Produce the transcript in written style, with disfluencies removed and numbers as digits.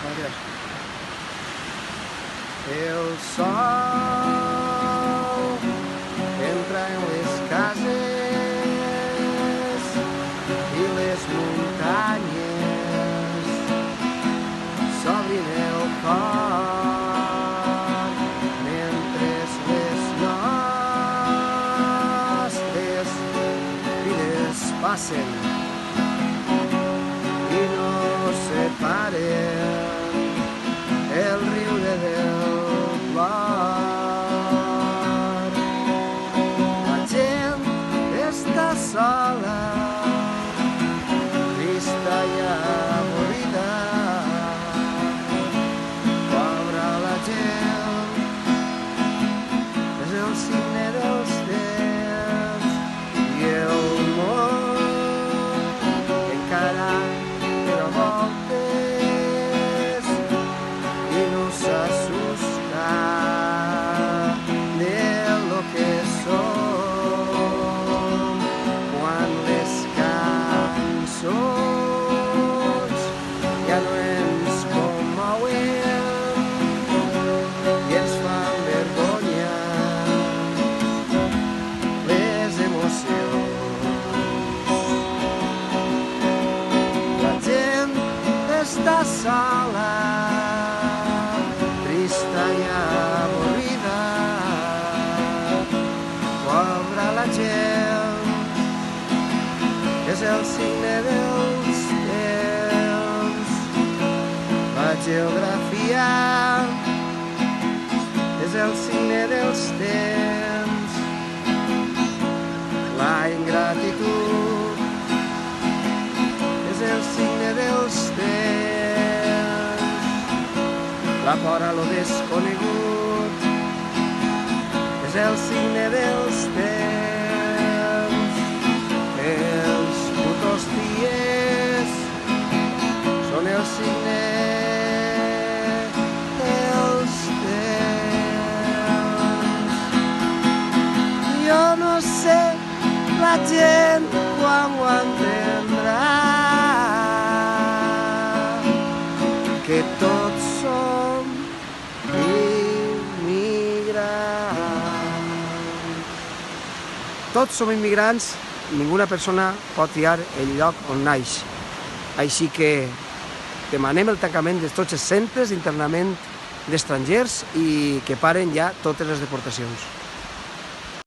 Adiós. El sol entra en les cases i les muntanyes s'obrin el cor mentre les nostres vides passen i no separen el riure del plor. La gent està sola, trista i avorrida. Pobra la gent, és el signe dels temps i el món encara però voltes i no s'assusta de lo que som quan les cançons ja no ens commouen i ens fan vergonya les emocions. La gent està sola, trista i avorrida. Pobra la gent, és el signe dels temps. La geografia és el signe dels temps. La ingratitud és el signe dels temps. La por a lo desconegut és el signe dels temps. Els putos dies són el signe dels temps. Jo no sé la gent quan ho entendrà, que tots som immigrants. Tots som immigrants, ninguna persona pot triar el lloc on naix. Així que demanem el tancament de tots els centres d'internament d'estrangers i que paren ja totes les deportacions.